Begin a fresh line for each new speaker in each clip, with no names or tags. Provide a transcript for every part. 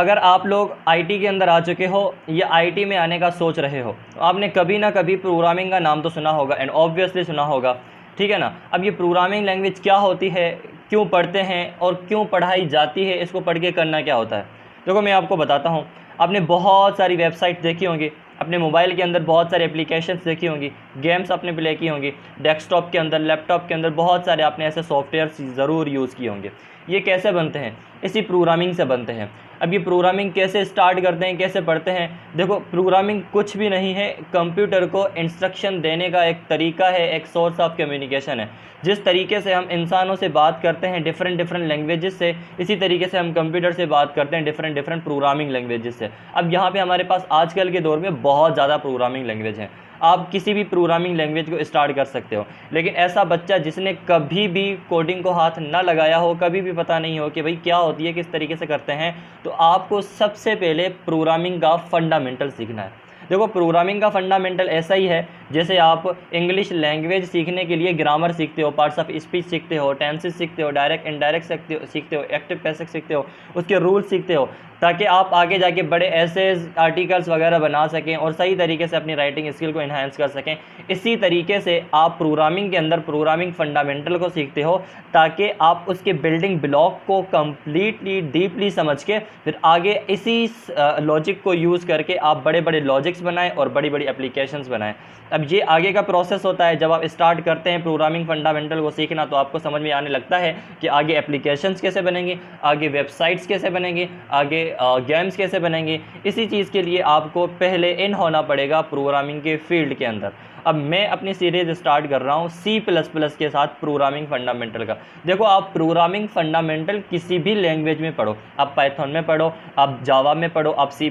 अगर आप लोग आईटी के अंदर आ चुके हो या आईटी में आने का सोच रहे हो, तो आपने कभी ना कभी प्रोग्रामिंग का नाम तो सुना होगा एंड ऑब्वियसली सुना होगा, ठीक है ना। अब ये प्रोग्रामिंग लैंग्वेज क्या होती है, क्यों पढ़ते हैं और क्यों पढ़ाई जाती है, इसको पढ़ के करना क्या होता है। देखो मैं आपको बताता हूँ। आपने बहुत सारी वेबसाइट देखी होंगी, अपने मोबाइल के अंदर बहुत सारे एप्लीकेशंस देखी होंगी, गेम्स आपने प्ले की होंगी, डेस्कटॉप के अंदर, लैपटॉप के अंदर बहुत सारे आपने ऐसे सॉफ्टवेयर ज़रूर यूज़ किए होंगे। ये कैसे बनते हैं, इसी प्रोग्रामिंग से बनते हैं। अब ये प्रोग्रामिंग कैसे स्टार्ट करते हैं, कैसे पढ़ते हैं। देखो प्रोग्रामिंग कुछ भी नहीं है, कंप्यूटर को इंस्ट्रक्शन देने का एक तरीका है, एक सोर्स ऑफ कम्युनिकेशन है। जिस तरीके से हम इंसानों से बात करते हैं डिफरेंट लैंग्वेजेस से, इसी तरीके से हम कंप्यूटर से बात करते हैं डिफरेंट प्रोग्रामिंग लैंग्वेजेस से। अब यहाँ पे हमारे पास आजकल के दौर में बहुत ज़्यादा प्रोग्रामिंग लैंग्वेज हैं। आप किसी भी प्रोग्रामिंग लैंग्वेज को स्टार्ट कर सकते हो, लेकिन ऐसा बच्चा जिसने कभी भी कोडिंग को हाथ ना लगाया हो, कभी भी पता नहीं हो कि भाई क्या होती है, किस तरीके से करते हैं, तो आपको सबसे पहले प्रोग्रामिंग का फंडामेंटल सीखना है। देखो प्रोग्रामिंग का फंडामेंटल ऐसा ही है जैसे आप इंग्लिश लैंग्वेज सीखने के लिए ग्रामर सीखते हो, पार्ट्स ऑफ स्पीच सीखते हो, टेंसेस सीखते हो, डायरेक्ट इनडायरेक्ट सीखते हो, एक्टिव पैसिव सीखते हो, उसके रूल्स सीखते हो, ताकि आप आगे जाके बड़े एसेज, आर्टिकल्स वगैरह बना सकें और सही तरीके से अपनी राइटिंग स्किल को इन्हांस कर सकें। इसी तरीके से आप प्रोग्रामिंग के अंदर प्रोग्रामिंग फंडामेंटल को सीखते हो, ताकि आप उसके बिल्डिंग ब्लॉक को कम्प्लीटली डीपली समझ के फिर आगे इसी लॉजिक को यूज़ करके आप बड़े बड़े लॉजिक्स बनाएं और बड़ी बड़ी एप्लीकेशंस बनाएं। अब ये आगे का प्रोसेस होता है। जब आप स्टार्ट करते हैं प्रोग्रामिंग फंडामेंटल को सीखना, तो आपको समझ में आने लगता है कि आगे एप्लीकेशंस कैसे बनेंगी, आगे वेबसाइट्स कैसे बनेंगी, आगे गेम्स कैसे बनेंगे। इसी चीज़ के लिए आपको पहले इन होना पड़ेगा प्रोग्रामिंग के फील्ड के अंदर। अब मैं अपनी सीरीज़ स्टार्ट कर रहा हूँ C++ के साथ प्रोग्रामिंग फंडामेंटल का। देखो आप प्रोग्रामिंग फंडामेंटल किसी भी लैंग्वेज में पढ़ो, आप पाइथन में पढ़ो, आप जावा में पढ़ो, आप C++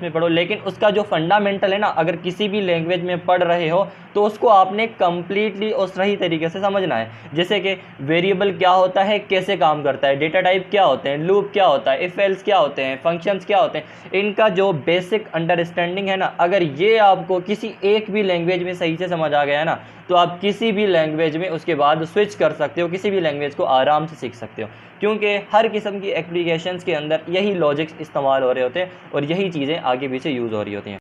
में पढ़ो, लेकिन उसका जो फंडामेंटल है ना, अगर किसी भी लैंग्वेज में पढ़ रहे हो तो उसको आपने कम्प्लीटली और सही तरीके से समझना है। जैसे कि वेरिएबल क्या होता है, कैसे काम करता है, डेटा टाइप क्या होते हैं, लूप क्या होता है, इफ एल्स क्या होते हैं, फंक्शंस क्या होते हैं, इनका जो बेसिक अंडरस्टैंडिंग है ना, अगर ये आपको किसी एक भी लैंग्वेज में सही से समझ आ गया है ना, तो आप किसी भी लैंग्वेज में उसके बाद स्विच कर सकते हो, किसी भी लैंग्वेज को आराम से सीख सकते हो, क्योंकि हर किस्म की एप्लीकेशंस के अंदर यही लॉजिक्स इस्तेमाल हो रहे होते हैं और यही चीज़ें आगे पीछे यूज़ हो रही होती हैं।